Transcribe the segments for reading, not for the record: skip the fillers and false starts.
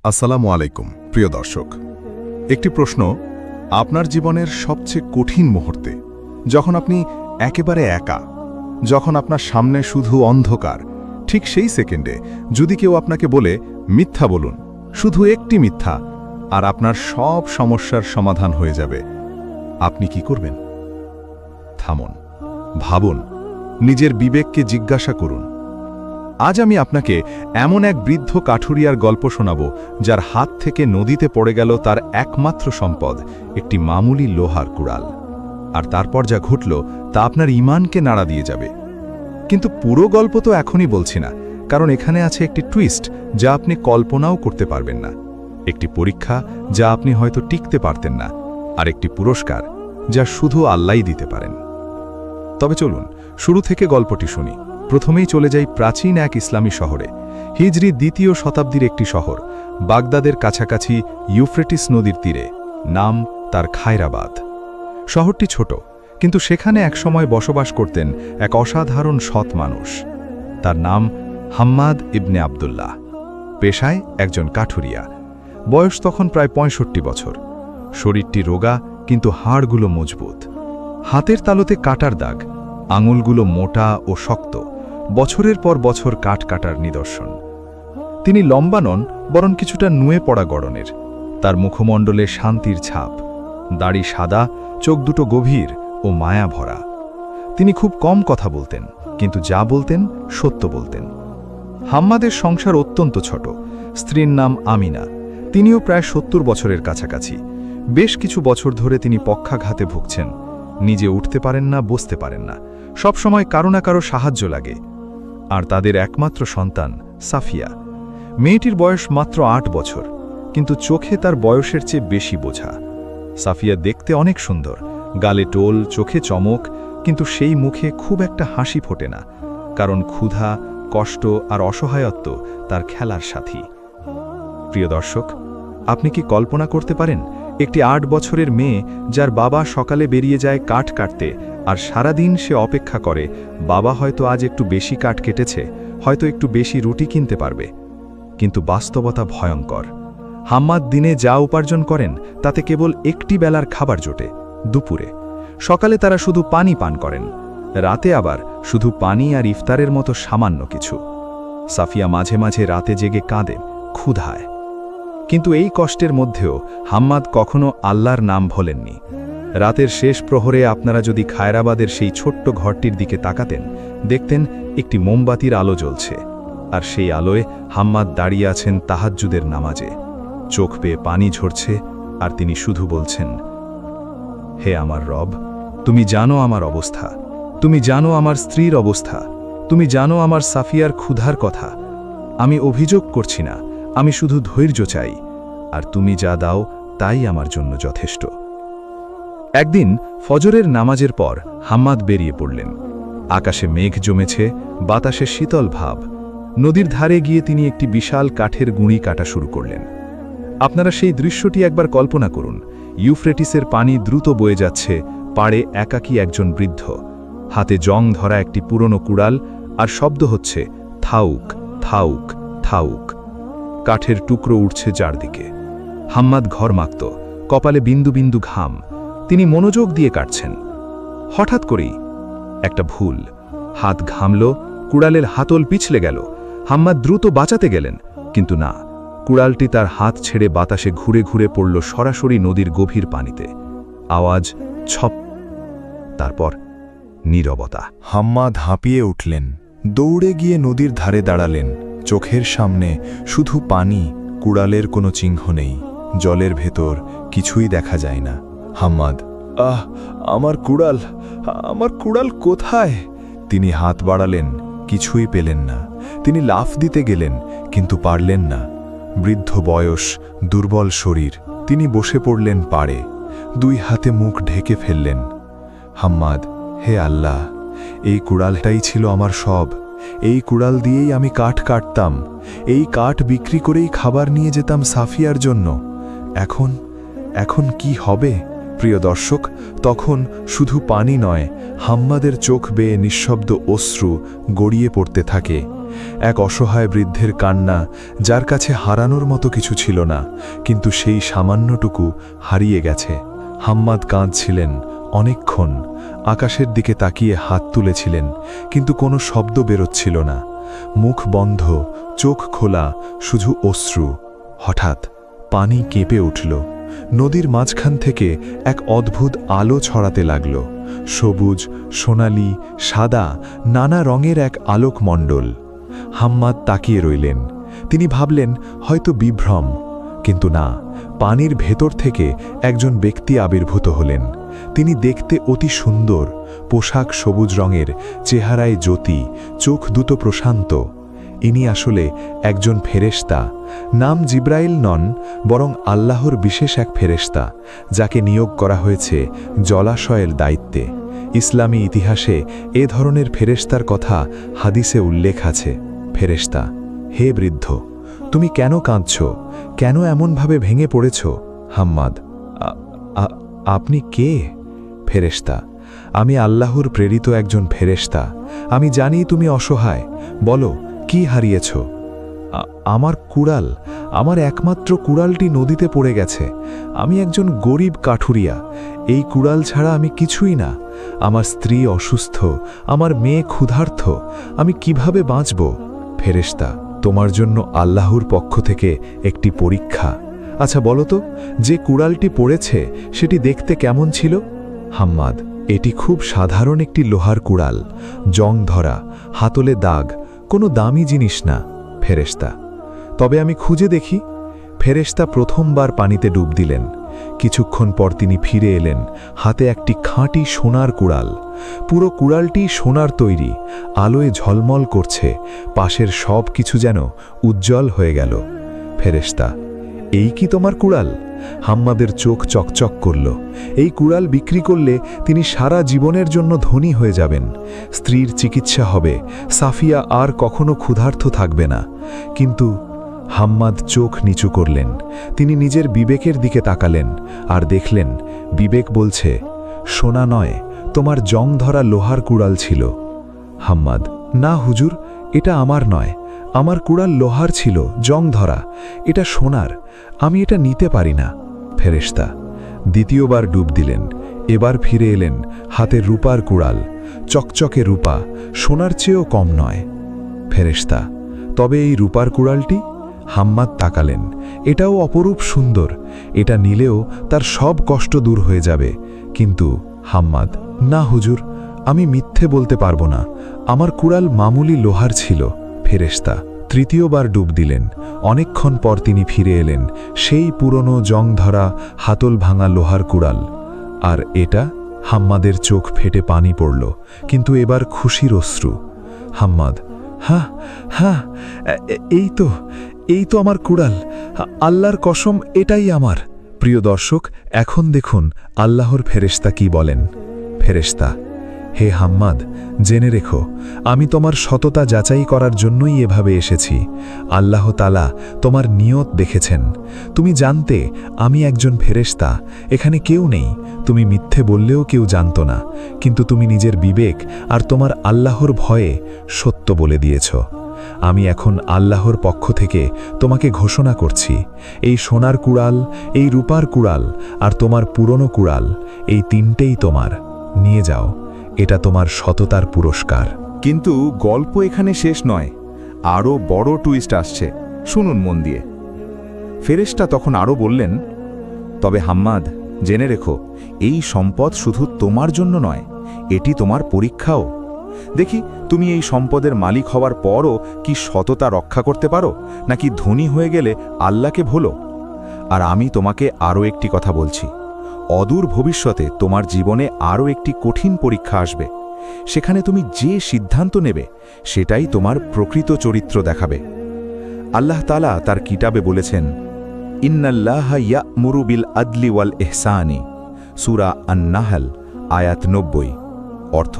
আসসালামু আলাইকুম প্রিয় দর্শক। একটি প্রশ্ন, আপনার জীবনের সবচেয়ে কঠিন মুহূর্তে, যখন আপনি একেবারে একা, যখন আপনার সামনে শুধু অন্ধকার, ঠিক সেই সেকেন্ডে যদি কেউ আপনাকে বলে মিথ্যা বলুন, শুধু একটি মিথ্যা, আর আপনার সব সমস্যার সমাধান হয়ে যাবে, আপনি কি করবেন? থামুন, ভাবুন, নিজের বিবেককে জিজ্ঞাসা করুন। আজ আমি আপনাকে এমন এক বৃদ্ধ কাঠুরিয়ার গল্প শোনাব, যার হাত থেকে নদীতে পড়ে গেল তার একমাত্র সম্পদ, একটি মামুলি লোহার কুড়াল। আর তারপর যা ঘটল তা আপনার ঈমানকে নাড়া দিয়ে যাবে। কিন্তু পুরো গল্প তো এখনই বলছি না, কারণ এখানে আছে একটি টুইস্ট যা আপনি কল্পনাও করতে পারবেন না, একটি পরীক্ষা যা আপনি হয়তো টিকতে পারতেন না, আর একটি পুরস্কার যা শুধু আল্লাহই দিতে পারেন। তবে চলুন শুরু থেকে গল্পটি শুনি। প্রথমেই চলে যাই প্রাচীন এক ইসলামী শহরে, হিজরি ২য় শতাব্দীর একটি শহর, বাগদাদের কাছাকাছি ইউফ্রেটিস নদীর তীরে। নাম তার খায়রাবাদ। শহরটি ছোট, কিন্তু সেখানে একসময় বসবাস করতেন এক অসাধারণ সৎ মানুষ। তার নাম হাম্মাদ ইবনে আবদুল্লাহ। পেশায় একজন কাঠুরিয়া। বয়স তখন প্রায় ৬৫ বছর। শরীরটি রোগা, কিন্তু হাড়গুলো মজবুত। হাতের তালুতে কাটার দাগ, আঙুলগুলো মোটা ও শক্ত, বছরের পর বছর কাঠ কাটার নিদর্শন। তিনি লম্বা নন, বরং কিছুটা নুয়ে পড়া গড়নের। তার মুখমণ্ডলে শান্তির ছাপ, দাড়ি সাদা, চোখ দুটো গভীর ও মায়া ভরা। তিনি খুব কম কথা বলতেন, কিন্তু যা বলতেন সত্য বলতেন। হাম্মাদের সংসার অত্যন্ত ছোট। স্ত্রীর নাম আমিনা। তিনিও প্রায় ৭০ বছরের কাছাকাছি। বেশ কিছু বছর ধরে তিনি পক্ষাঘাতে ভুগছেন। নিজে উঠতে পারেন না, বসতে পারেন না, সবসময় কারো না কারো সাহায্য লাগে। আর তাদের একমাত্র সন্তান সাফিয়া। মেয়েটির বয়স মাত্র ৮ বছর, কিন্তু চোখে তার বয়সের চেয়ে বেশি বোঝা। সাফিয়া দেখতে অনেক সুন্দর, গালে টোল, চোখে চমক, কিন্তু সেই মুখে খুব একটা হাসি ফোটে না, কারণ ক্ষুধা, কষ্ট আর অসহায়ত্ব তার খেলার সাথী। প্রিয় দর্শক, আপনি কি কল্পনা করতে পারেন একটি ৮ বছরের মেয়ে, যার বাবা সকালে বেরিয়ে যায় কাঠ কাটতে, আর সারাদিন সে অপেক্ষা করে বাবা হয়তো আজ একটু বেশি কাঠ কেটেছে, হয়তো একটু বেশি রুটি কিনতে পারবে। কিন্তু বাস্তবতা ভয়ঙ্কর। হাম্মাদ দিনে যা উপার্জন করেন তাতে কেবল একটি বেলার খাবার জোটে, দুপুরে। সকালে তারা শুধু পানি পান করেন, রাতে আবার শুধু পানি আর ইফতারের মতো সামান্য কিছু। সাফিয়া মাঝে মাঝে রাতে জেগে কাঁদে, ক্ষুধায়। কিন্তু এই কষ্টের মধ্যেও হাম্মাদ কখনো আল্লাহর নাম ভোলেননি। রাতের শেষ প্রহরে আপনারা যদি খায়রাবাদের সেই ছোট্ট ঘরটির দিকে তাকাতেন, দেখতেন একটি মোমবাতির আলো জ্বলছে, আর সেই আলোয় হাম্মাদ দাঁড়িয়ে আছেন তাহাজ্জুদের নামাজে। চোখ বেয়ে পানি ঝরছে, আর তিনি শুধু বলছেন, হে আমার রব, তুমি জানো আমার অবস্থা, তুমি জানো আমার স্ত্রীর অবস্থা, তুমি জানো আমার সাফিয়ার ক্ষুধার কথা। আমি অভিযোগ করছি না, আমি শুধু ধৈর্য চাই, আর তুমি যা দাও তাই আমার জন্য যথেষ্ট। একদিন ফজরের নামাজের পর হাম্মাদ বেরিয়ে পড়লেন। আকাশে মেঘ জমেছে, বাতাসে শীতল ভাব। নদীর ধারে গিয়ে তিনি একটি বিশাল কাঠের গুঁড়ি কাটা শুরু করলেন। আপনারা সেই দৃশ্যটি একবার কল্পনা করুন। ইউফ্রেটিসের পানি দ্রুত বয়ে যাচ্ছে, পাড়ে একাকী একজন বৃদ্ধ, হাতে জং ধরা একটি পুরনো কুড়াল, আর শব্দ হচ্ছে থাউক থাউক থাউক। কাঠের টুকরো উঠছে চারদিকে। হাম্মাদ ঘরমাক্ত, কপালে বিন্দু বিন্দু ঘাম। তিনি মনোযোগ দিয়ে কাটছেন। হঠাৎ করেই একটা ভুল। হাত ঘামল, কুড়ালের হাতল পিছলে গেল। হাম্মাদ দ্রুত বাঁচাতে গেলেন, কিন্তু না, কুড়ালটি তার হাত ছেড়ে বাতাসে ঘুরে ঘুরে পড়ল সরাসরি নদীর গভীর পানিতে। আওয়াজ ছপ, তারপর নীরবতা। হাম্মাদ হাঁপিয়ে উঠলেন, দৌড়ে গিয়ে নদীর ধারে দাঁড়ালেন। চোখের সামনে শুধু পানি, কুড়ালের কোনো চিহ্ন নেই। জলের ভেতর কিছুই দেখা যায় না। হাম্মাদ, আমার কুড়াল, আমার কুড়াল কোথায়? তিনি হাত বাড়ালেন, কিছুই পেলেন না। তিনি লাফ দিতে গেলেন, কিন্তু পারলেন না। বৃদ্ধ বয়স, দুর্বল শরীর। তিনি বসে পড়লেন পাড়ে, 2 হাতে মুখ ঢেকে ফেললেন। হাম্মাদ, হে আল্লাহ, এই কুড়ালটাই ছিল আমার সব। এই কুড়াল দিয়েই আমি কাঠ কাটতাম, এই কাঠ বিক্রি করেই খাবার নিয়ে যেতাম সাফিয়ার জন্য। এখন এখন কি হবে? প্রিয় দর্শক, তখন শুধু পানি নয়, হাম্মাদের চোখ বেয়ে নিঃশব্দ অশ্রু গড়িয়ে পড়তে থাকে। এক অসহায় বৃদ্ধের কান্না, যার কাছে হারানোর মতো কিছু ছিল না, কিন্তু সেই সামান্যটুকু হারিয়ে গেছে। হাম্মাদ কাঁদছিলেন অনেকক্ষণ, আকাশের দিকে তাকিয়ে হাত তুলেছিলেন, কিন্তু কোনো শব্দ বেরোচ্ছিল না। মুখ বন্ধ, চোখ খোলা, শুধু অশ্রু। হঠাৎ পানি কেঁপে উঠল। নদীর মাঝখান থেকে এক অদ্ভুত আলো ছড়াতে লাগল। সবুজ, সোনালি, সাদা, নানা রঙের এক আলোকমণ্ডল। হাম্মাদ তাকিয়ে রইলেন। তিনি ভাবলেন হয়তো বিভ্রম, কিন্তু না, পানির ভেতর থেকে একজন ব্যক্তি আবির্ভূত হলেন। তিনি দেখতে অতি সুন্দর, পোশাক সবুজ রঙের, চেহারায় জ্যোতি, চোখ দুটো প্রশান্ত। ইনি আসলে একজন ফেরেশতা। নাম জিব্রাইল নন, বরং আল্লাহর বিশেষ এক ফেরেশতা, যাকে নিয়োগ করা হয়েছে জলাশয়ের দায়িত্বে। ইসলামী ইতিহাসে এ ধরনের ফেরেশতার কথা হাদিসে উল্লেখ আছে। ফেরেশতা: হে বৃদ্ধ, তুমি কেন কাঁদছ? কেন এমনভাবে ভেঙে পড়েছ? হাম্মাদ: আপনি কে? ফেরেশতা: আমি আল্লাহর প্রেরিত একজন ফেরেশতা। আমি জানি তুমি অসহায়। বলো, কি হারিয়েছ? আমার কুড়াল, আমার একমাত্র কুড়ালটি নদীতে পড়ে গেছে। আমি একজন গরিব কাঠুরিয়া। এই কুড়াল ছাড়া আমি কিছুই না। আমার স্ত্রী অসুস্থ, আমার মেয়ে ক্ষুধার্ত। আমি কিভাবে বাঁচব? ফেরেশতা: তোমার জন্য আল্লাহর পক্ষ থেকে একটি পরীক্ষা। আচ্ছা বলো তো, যে কুড়ালটি পড়েছে সেটি দেখতে কেমন ছিল? হাম্মাদ: এটি খুব সাধারণ একটি লোহার কুড়াল, জং ধরা, হাতলে দাগ, কোনো দামি জিনিস না। ফেরেশতা: তবে আমি খুঁজে দেখি। ফেরেশতা প্রথমবার পানিতে ডুব দিলেন। কিছুক্ষণ পর তিনি ফিরে এলেন, হাতে একটি খাঁটি সোনার কুড়াল। পুরো কুড়ালটি সোনার তৈরি, আলোয় ঝলমল করছে, পাশের সব কিছু যেন উজ্জ্বল হয়ে গেল। ফেরেশতা: এই কি তোমার কুড়াল? হাম্মাদের চোখ চকচক করল। এই কুড়াল বিক্রি করলে তিনি সারা জীবনের জন্য ধনী হয়ে যাবেন। স্ত্রীর চিকিৎসা হবে, সাফিয়া আর কখনো ক্ষুধার্ত থাকবে না। কিন্তু হাম্মাদ চোখ নিচু করলেন। তিনি নিজের বিবেকের দিকে তাকালেন আর দেখলেন বিবেক বলছে, সোনা নয়, তোমার জং ধরা লোহার কুড়াল ছিল। হাম্মাদ: না হুজুর, এটা আমার নয়। আমার কুড়াল লোহার ছিল, জং ধরা। এটা সোনার। আমি এটা নিতে পারি না। ফেরেশতা দ্বিতীয়বার ডুব দিলেন। এবার ফিরে এলেন, হাতে রূপার কুড়াল, চকচকে রূপা, সোনার চেয়েও কম নয়। ফেরেশতা: তবে এই রূপার কুড়ালটি? হাম্মাদ তাকালেন। এটাও অপরূপ সুন্দর। এটা নিলেও তার সব কষ্ট দূর হয়ে যাবে। কিন্তু হাম্মাদ: না হুজুর, আমি মিথ্যে বলতে পারবো না। আমার কুড়াল মামুলি লোহার ছিল। ফেরেশতা তৃতীয়বার ডুব দিলেন। অনেকক্ষণ পর তিনি ফিরে এলেন, সেই পুরনো জং ধরা, হাতল ভাঙা লোহার কুড়াল। আর এটা? হাম্মাদের চোখ ফেটে পানি পড়ল, কিন্তু এবার খুশির অশ্রু। হাম্মাদ: হ্যাঁ হ্যাঁ, এই তো আমার কুড়াল। আল্লাহর কসম, এটাই আমার। প্রিয় দর্শক, এখন দেখুন আল্লাহর ফেরেশতা কি বলেন। ফেরেশতা: হে হাম্মাদ, জেনে রেখো, আমি তোমার সততা যাচাই করার জন্যই এভাবে এসেছি। আল্লাহ তাআলা তোমার নিয়ত দেখেছেন। তুমি জানতে আমি একজন ফেরেশতা, এখানে কেউ নেই। তুমি মিথ্যে বললেও কেউ জানত না, কিন্তু তুমি নিজের বিবেক আর তোমার আল্লাহর ভয়ে সত্য বলে দিয়েছ। আমি এখন আল্লাহর পক্ষ থেকে তোমাকে ঘোষণা করছি, এই সোনার কুড়াল, এই রূপার কুড়াল আর তোমার পুরনো কুড়াল, এই তিনটেই তোমার। নিয়ে যাও, এটা তোমার সততার পুরস্কার। কিন্তু গল্প এখানে শেষ নয়, আরও বড় টুইস্ট আসছে। শুনুন মন দিয়ে। ফেরেশতা তখন আরও বললেন, তবে হাম্মাদ, জেনে রেখো, এই সম্পদ শুধু তোমার জন্য নয়, এটি তোমার পরীক্ষাও। দেখি তুমি এই সম্পদের মালিক হওয়ার পরও কি সততা রক্ষা করতে পারো, নাকি ধনী হয়ে গেলে আল্লাহকে ভোলো। আর আমি তোমাকে আরও একটি কথা বলছি, অদূর ভবিষ্যতে তোমার জীবনে আরও একটি কঠিন পরীক্ষা আসবে। সেখানে তুমি যে সিদ্ধান্ত নেবে সেটাই তোমার প্রকৃত চরিত্র দেখাবে। আল্লাহ তাআলা তার কিতাবে বলেছেন, ইন্নাল্লাহা ইয়া'মুরু বিল আদলি ওয়াল ইহসানি, সূরা আন-নাহল আয়াত 90। অর্থ,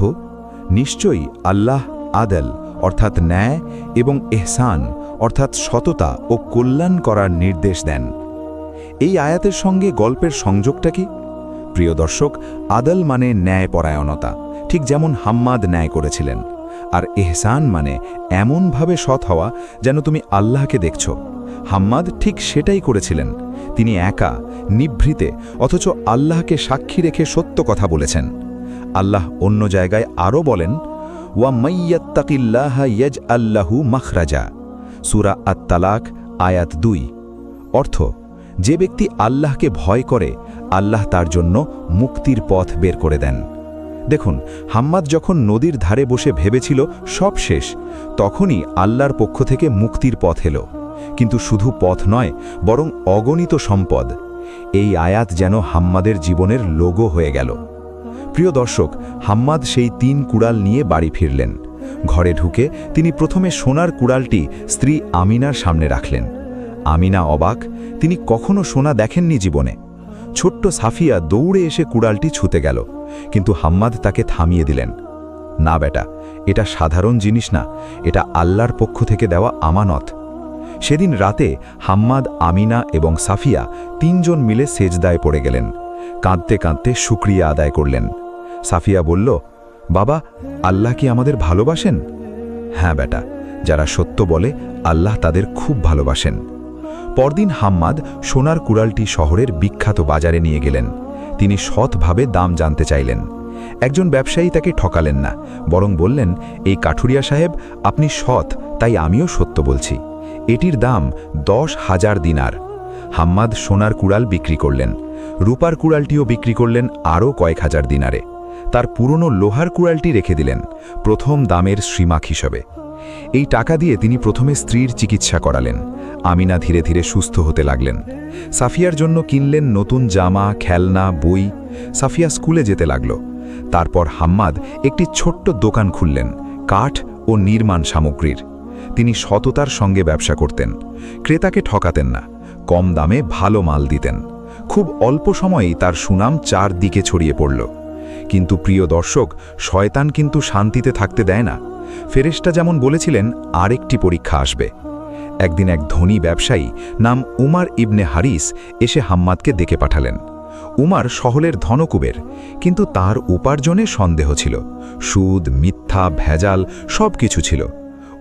নিশ্চয়ই আল্লাহ আদল অর্থাৎ ন্যায় এবং ইহসান অর্থাৎ সততা ও কল্যাণ করার নির্দেশ দেন। এই আয়াতের সঙ্গে গল্পের সংযোগটা কি? প্রিয় দর্শক, আদল মানে ন্যায়পরায়ণতা, ঠিক যেমন হাম্মাদ ন্যায় করেছিলেন। আর এহসান মানে এমনভাবে সৎ হওয়া যেন তুমি আল্লাহকে দেখছ। হাম্মাদ ঠিক সেটাই করেছিলেন। তিনি একা, নিভৃতে, অথচ আল্লাহকে সাক্ষী রেখে সত্য কথা বলেছেন। আল্লাহ অন্য জায়গায় আরও বলেন, ওয়া মাইয়াত্তাকিল্লাহা ইয়াজআল্লাহু মাখরাজা, সূরা আত-তালাক আয়াত 2। অর্থ, যে ব্যক্তি আল্লাহকে ভয় করে আল্লাহ তার জন্য মুক্তির পথ বের করে দেন। দেখুন, হাম্মাদ যখন নদীর ধারে বসে ভেবেছিল সব শেষ, তখনই আল্লাহর পক্ষ থেকে মুক্তির পথ এলো। কিন্তু শুধু পথ নয়, বরং অগণিত সম্পদ। এই আয়াত যেন হাম্মাদের জীবনের লোগো হয়ে গেল। প্রিয় দর্শক, হাম্মাদ সেই 3 কুড়াল নিয়ে বাড়ি ফিরলেন। ঘরে ঢুকে তিনি প্রথমে সোনার কুড়ালটি স্ত্রী আমিনার সামনে রাখলেন। আমিনা অবাক, তিনি কখনো সোনা দেখেননি জীবনে। ছোট্ট সাফিয়া দৌড়ে এসে কুড়ালটি ছুঁতে গেল, কিন্তু হাম্মাদ তাকে থামিয়ে দিলেন। না বেটা, এটা সাধারণ জিনিস না, এটা আল্লাহর পক্ষ থেকে দেওয়া আমানত। সেদিন রাতে হাম্মাদ, আমিনা এবং সাফিয়া 3 জন মিলে সেজদায় পড়ে গেলেন। কাঁদতে কাঁদতে শুকরিয়া আদায় করলেন। সাফিয়া বলল, বাবা, আল্লাহ কি আমাদের ভালোবাসেন? হ্যাঁ বেটা, যারা সত্য বলে আল্লাহ তাদের খুব ভালোবাসেন। পরদিন হাম্মাদ সোনার কুড়ালটি শহরের বিখ্যাত বাজারে নিয়ে গেলেন। তিনি সৎভাবে দাম জানতে চাইলেন। একজন ব্যবসায়ী তাকে ঠকালেন না, বরং বললেন, এই কাঠুরিয়া সাহেব, আপনি সৎ, তাই আমিও সত্য বলছি। এটির দাম 10,000 দিনার। হাম্মাদ সোনার কুড়াল বিক্রি করলেন, রূপার কুড়ালটিও বিক্রি করলেন আরও কয়েক হাজার দিনারে। তার পুরনো লোহার কুড়ালটি রেখে দিলেন প্রথম দামের শ্রীমাক হিসেবে। এই টাকা দিয়ে তিনি প্রথমে স্ত্রীর চিকিৎসা করালেন। আমিনা ধীরে ধীরে সুস্থ হতে লাগলেন। সাফিয়ার জন্য কিনলেন নতুন জামা, খেলনা, বই। সাফিয়া স্কুলে যেতে লাগল। তারপর হাম্মাদ একটি ছোট্ট দোকান খুললেন, কাঠ ও নির্মাণ সামগ্রীর। তিনি সততার সঙ্গে ব্যবসা করতেন, ক্রেতাকে ঠকাতেন না, কম দামে ভালো মাল দিতেন। খুব অল্প সময়েই তার সুনাম চারদিকে ছড়িয়ে পড়ল। কিন্তু প্রিয় দর্শক, শয়তান কিন্তু শান্তিতে থাকতে দেয় না। ফেরেশতা যেমন বলেছিলেন, আরেকটি পরীক্ষা আসবে। একদিন এক ধনী ব্যবসায়ী নাম উমার ইবনে হারিস এসে হাম্মাদকে ডেকে পাঠালেন। উমার শহরের ধনকুবের, কিন্তু তার উপার্জনে সন্দেহ ছিল। সুদ, মিথ্যা, ভেজাল সব কিছু ছিল।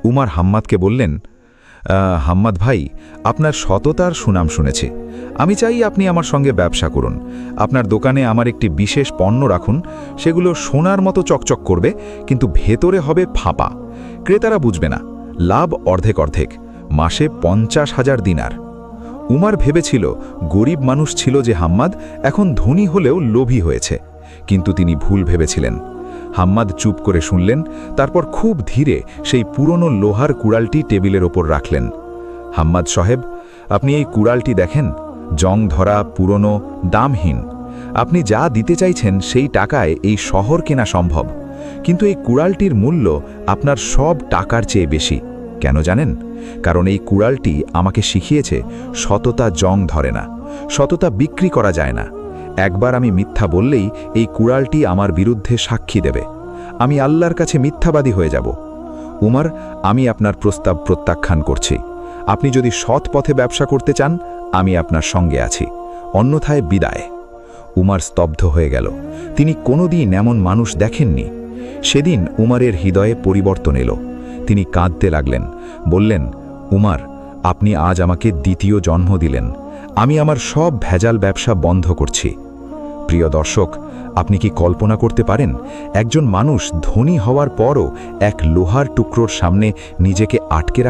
উমার হাম্মাদকে বললেন, হাম্মাদ ভাই, আপনার সততার সুনাম শুনেছি। আমি চাই আপনি আমার সঙ্গে ব্যবসা করুন। আপনার দোকানে আমার একটি বিশেষ পণ্য রাখুন। সেগুলো সোনার মতো চকচক করবে, কিন্তু ভেতরে হবে ফাঁপা। ক্রেতারা বুঝবে না। লাভ অর্ধেক অর্ধেক, মাসে 50,000 দিনার। উমার ভেবেছিল গরিব মানুষ ছিল যে হাম্মাদ, এখন ধনী হলেও লোভী হয়েছে। কিন্তু তিনি ভুল ভেবেছিলেন। হাম্মাদ চুপ করে শুনলেন, তারপর খুব ধীরে সেই পুরনো লোহার কুড়ালটি টেবিলের ওপর রাখলেন। হাম্মাদ সাহেব, আপনি এই কুড়ালটি দেখেন, জং ধরা, পুরনো, দামহীন। আপনি যা দিতে চাইছেন সেই টাকায় এই শহর কেনা সম্ভব, কিন্তু এই কুড়ালটির মূল্য আপনার সব টাকার চেয়ে বেশি। কেন জানেন? কারণ এই কুড়ালটি আমাকে শিখিয়েছে সততা জং ধরে না, সততা বিক্রি করা যায় না। একবার আমি মিথ্যা বললেই এই কুড়ালটি আমার বিরুদ্ধে সাক্ষী দেবে। আমি আল্লাহর কাছে মিথ্যাবাদী হয়ে যাব। উমার, আমি আপনার প্রস্তাব প্রত্যাখ্যান করছি। আপনি যদি সৎ পথে ব্যবসা করতে চান, আমি আপনার সঙ্গে আছি, অন্যথায় বিদায়। উমার স্তব্ধ হয়ে গেল। তিনি কোনোদিন এমন মানুষ দেখেননি। সেদিন উমারের হৃদয়ে পরিবর্তন এলো। তিনি কাঁদতে লাগলেন, বললেন, উমার, আপনি আজ আমাকে দ্বিতীয় জন্ম দিলেন। আমি আমার সব ভেজাল ব্যবসা বন্ধ করছি। প্রিয় দর্শক, আপনি কি কল্পনা করতে পারেন একজন মানুষ ধনী হওয়ার পরও এক লোহার টুকরোর সামনে নিজেকে আটকে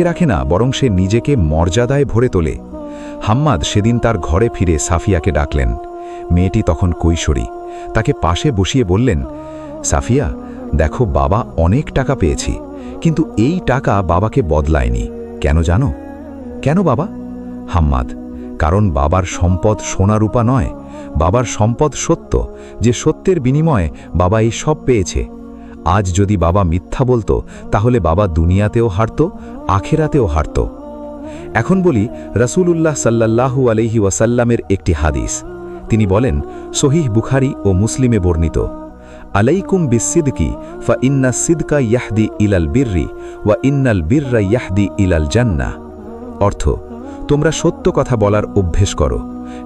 রাখে না, বরং সে নিজেকে মর্যাদায় ভরে তোলে। হাম্মাদ সেদিন তার ঘরে ফিরে সাফিয়াকে ডাকলেন। মেয়েটি তখন কৈশোরী। তাকে পাশে বসিয়ে বললেন, সাফিয়া, দেখো, বাবা অনেক টাকা পেয়েছি, কিন্তু এই টাকা বাবাকে বদলায়নি। কেন জানো? কেন বাবা? হাম্মাদ, কারণ বাবার সম্পদ সোনারূপা নয়, বাবার সম্পদ সত্য, যে সত্যের বিনিময়ে বাবা এই সব পেয়েছে। আজ যদি বাবা মিথ্যা বলতো, তাহলে বাবা দুনিয়াতেও হারত, আখেরাতেও হারত। এখন বলি রাসূলুল্লাহ সাল্লাল্লাহু আলাইহি ওয়াসাল্লামের একটি হাদিস। তিনি বলেন, সহিহ বুখারী ও মুসলিমে বর্ণিত, আলাইকুম বিসসিদকি ফা ইন্না সিদকা ইয়াহদি ইলাল বিররি ওয়া ইন্নাল বিররা ইয়াহদি ইলাল জান্নাহ। অর্থ, তোমরা সত্য কথা বলার অভ্যেস করো।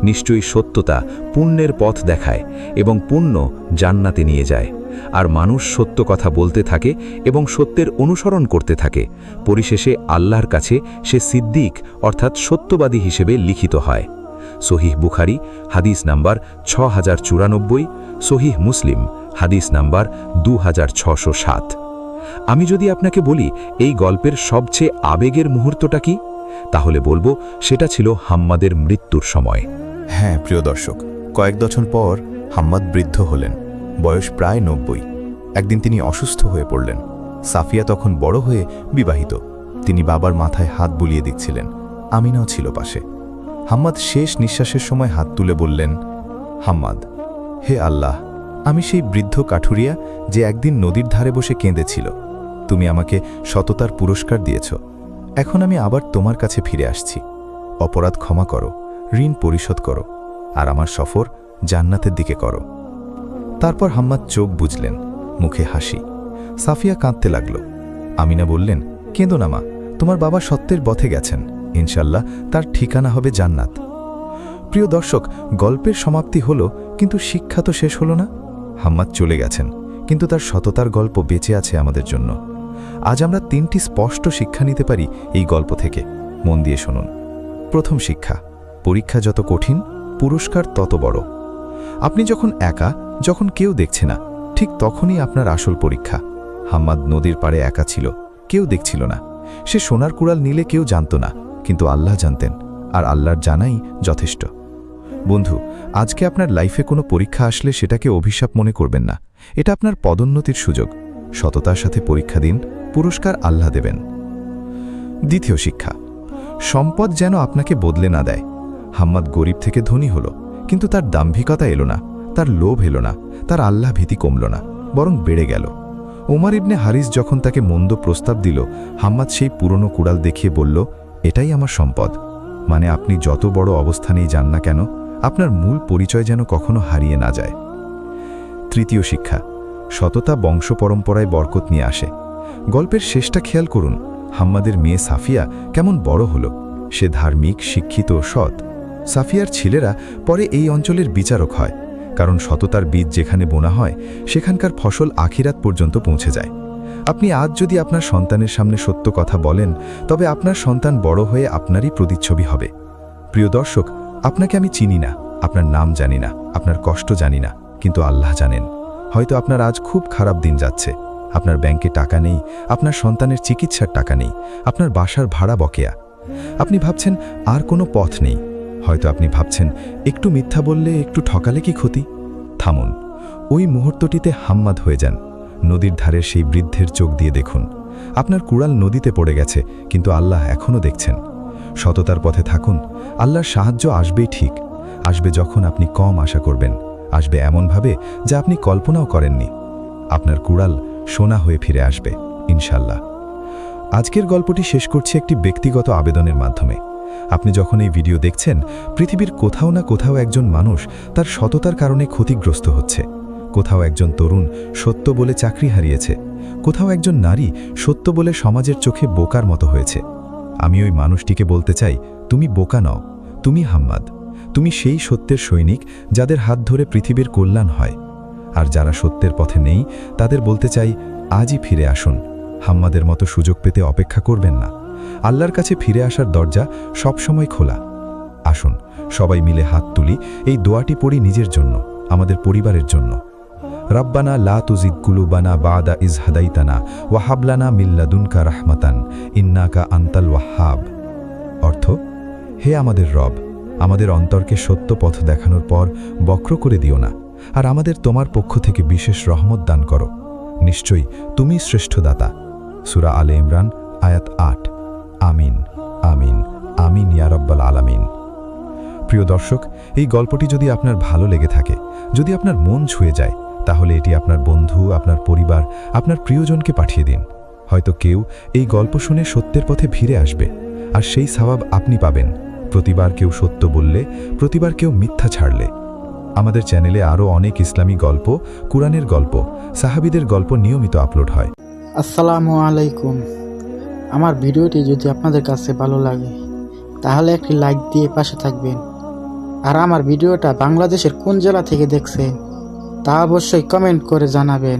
নিশ্চয়ই সত্যতা পুণ্যের পথ দেখায় এবং পুণ্য জান্নাতে নিয়ে যায়। আর মানুষ সত্য কথা বলতে থাকে এবং সত্যের অনুসরণ করতে থাকে, পরিশেষে আল্লাহর কাছে সে সিদ্দিক অর্থাৎ সত্যবাদী হিসেবে লিখিত হয়। সহিহ বুখারী হাদিস নাম্বার 6094, সহিহ মুসলিম হাদিস নাম্বার 2607। আমি যদি আপনাকে বলি এই গল্পের সবচেয়ে আবেগের মুহূর্তটা কি, তাহলে বলবো সেটা ছিল হাম্মাদের মৃত্যুর সময়। হ্যাঁ প্রিয় দর্শক, কয়েক দশক পর হাম্মাদ বৃদ্ধ হলেন, বয়স প্রায় 90। একদিন তিনি অসুস্থ হয়ে পড়লেন। সাফিয়া তখন বড় হয়ে বিবাহিত। তিনি বাবার মাথায় হাত বুলিয়ে দিচ্ছিলেন, আমিনাও ছিল পাশে। হাম্মাদ শেষ নিঃশ্বাসের সময় হাত তুলে বললেন, হাম্মাদ, হে আল্লাহ, আমি সেই বৃদ্ধ কাঠুরিয়া যে একদিন নদীর ধারে বসে কেঁদেছিল। তুমি আমাকে সততার পুরস্কার দিয়েছ। এখন আমি আবার তোমার কাছে ফিরে আসছি। অপরাধ ক্ষমা করো, ঋণ পরিশোধ করো, আর আমার সফর জান্নাতের দিকে করো। তারপর হাম্মাদ চোখ বুঝলেন, মুখে হাসি। সাফিয়া কাঁদতে লাগল। আমিনা বললেন, কেঁদো না মা, তোমার বাবা সত্যের পথে গেছেন, ইনশাল্লাহ তার ঠিকানা হবে জান্নাত। প্রিয় দর্শক, গল্পের সমাপ্তি হলো, কিন্তু শিক্ষা তো শেষ হলো না। হাম্মাদ চলে গেছেন, কিন্তু তার সততার গল্প বেঁচে আছে আমাদের জন্য। আজ আমরা 3টি স্পষ্ট শিক্ষা নিতে পারি এই গল্প থেকে। মন দিয়ে শুনুন। প্রথম শিক্ষা, পরীক্ষা যত কঠিন, পুরস্কার তত বড়। আপনি যখন একা, যখন কেউ দেখছে না, ঠিক তখনই আপনার আসল পরীক্ষা। হাম্মাদ নদীর পাড়ে একা ছিল, কেউ দেখছিল না। সে সোনার কুড়াল নিলে কেউ জানত না, কিন্তু আল্লাহ জানতেন, আর আল্লাহর জানাই যথেষ্ট। বন্ধু, আজকে আপনার লাইফে কোনো পরীক্ষা আসলে সেটাকে অভিশাপ মনে করবেন না। এটা আপনার পদোন্নতির সুযোগ। সততার সাথে পরীক্ষা দিন, পুরস্কার আল্লাহ দেবেন। দ্বিতীয় শিক্ষা, সম্পদ যেন আপনাকে বদলে না দেয়। হাম্মাদ গরিব থেকে ধনী হলো, কিন্তু তার দাম্ভিকতা এলো না, তার লোভ এলো না, তার আল্লাহ ভীতি কমল না, বরং বেড়ে গেল। ওমর ইবনে হারিস যখন তাকে মন্দ প্রস্তাব দিল, হাম্মাদ সেই পুরনো কুড়াল দেখিয়ে বলল, এটাই আমার সম্পদ। মানে আপনি যত বড় অবস্থানেই যান না কেন, আপনার মূল পরিচয় যেন কখনো হারিয়ে না যায়। তৃতীয় শিক্ষা, সততা বংশ পরম্পরায় বরকত নিয়ে আসে। গল্পের শেষটা খেয়াল করুন। হাম্মাদের মেয়ে সাফিয়া কেমন বড় হলো। সে ধার্মিক, শিক্ষিত, সৎ। সাফিয়ার ছেলেরা পরে এই অঞ্চলের বিচারক হয়, কারণ সততার বীজ যেখানে বোনা হয় সেখানকার ফসল আখিরাত পর্যন্ত পৌঁছে যায়। আপনি আজ যদি আপনার সন্তানের সামনে সত্য কথা বলেন, তবে আপনার সন্তান বড় হয়ে আপনারই প্রতিচ্ছবি হবে। প্রিয় দর্শক, আপনাকে আমি চিনি না, আপনার নাম জানি না, আপনার কষ্ট জানি না, কিন্তু আল্লাহ জানেন। হয়তো আপনার আজ খুব খারাপ দিন যাচ্ছে। আপনার ব্যাংকে টাকা নেই, আপনার সন্তানের চিকিৎসার টাকা নেই, আপনার বাসার ভাড়া বকেয়া। আপনি ভাবছেন আর কোনো পথ নেই। হয়তো আপনি ভাবছেন একটু মিথ্যা বললে, একটু ঠকালে কি ক্ষতি। থামুন, ওই মুহূর্তটিতে হাম্মাদ হয়ে যান। নদীর ধারের সেই বৃদ্ধের চোখ দিয়ে দেখুন। আপনার কুড়াল নদীতে পড়ে গেছে, কিন্তু আল্লাহ এখনও দেখছেন। সততার পথে থাকুন, আল্লাহর সাহায্য আসবেই ঠিক। আসবে যখন আপনি কম আশা করবেন, আসবে এমনভাবে যা আপনি কল্পনাও করেননি। আপনার কুড়াল সোনা হয়ে ফিরে আসবে, ইনশাল্লাহ। আজকের গল্পটি শেষ করছি একটি ব্যক্তিগত আবেদনের মাধ্যমে। আপনি যখন এই ভিডিও দেখছেন, পৃথিবীর কোথাও না কোথাও একজন মানুষ তার সততার কারণে ক্ষতিগ্রস্ত হচ্ছে। কোথাও একজন তরুণ সত্য বলে চাকরি হারিয়েছে, কোথাও একজন নারী সত্য বলে সমাজের চোখে বোকার মতো হয়েছে। আমি ওই মানুষটিকে বলতে চাই, তুমি বোকা নও, তুমি হাম্মাদ। তুমি সেই সত্যের সৈনিক যাদের হাত ধরে পৃথিবীর কল্যাণ হয়। আর যারা সত্যের পথে নেই, তাদের বলতে চাই, আজই ফিরে আসুন। হাম্মাদের মতো সুযোগ পেতে অপেক্ষা করবেন না। আল্লাহর কাছে ফিরে আসার দরজা সবসময় খোলা। আসুন সবাই মিলে হাত তুলি, এই দোয়াটি পড়ি নিজের জন্য, আমাদের পরিবারের জন্য। রাব্বানা লা তুজিগ কুলুবানা বাদা ইজ হাদাইতানা ওয়া হাব লানা মিন লাদুনকা রাহমাতান ইন্নাকা আনতাল ওয়াহ্হাব। অর্থ, হে আমাদের রব, আমাদের অন্তরকে সত্য পথ দেখানোর পর বক্র করে দিও না, আর আমাদের তোমার পক্ষ থেকে বিশেষ রহমত দান করো। নিশ্চয়ই তুমি শ্রেষ্ঠ দাতা। সূরা আলে ইমরান আয়াত 8। আমিন আমিন আমিন ইয়া রাব্বাল আলামিন। প্রিয় দর্শক, এই গল্পটি যদি আপনার ভালো লেগে থাকে, যদি আপনার মন ছুঁয়ে যায়, তাহলে এটি আপনার বন্ধু, আপনার পরিবার, আপনার প্রিয়জনকে পাঠিয়ে দিন। হয়তো কেউ এই গল্প শুনে সত্যের পথে ফিরে আসবে, আর সেই সওয়াব আপনি পাবেন। প্রতিবার কেউ সত্য বললে, প্রতিবার কেউ মিথ্যা ছাড়লে। আমাদের চ্যানেলে আরও অনেক ইসলামী গল্প, কুরআনের গল্প, সাহাবীদের গল্প নিয়মিত আপলোড হয়। আসসালামু আলাইকুম। আমার ভিডিওটি যদি আপনাদের কাছে ভালো লাগে, তাহলে একটি লাইক দিয়ে পাশে থাকবেন। আর আমার ভিডিওটা বাংলাদেশের কোন জেলা থেকে দেখছেন, তা অবশ্যই কমেন্ট করে জানাবেন।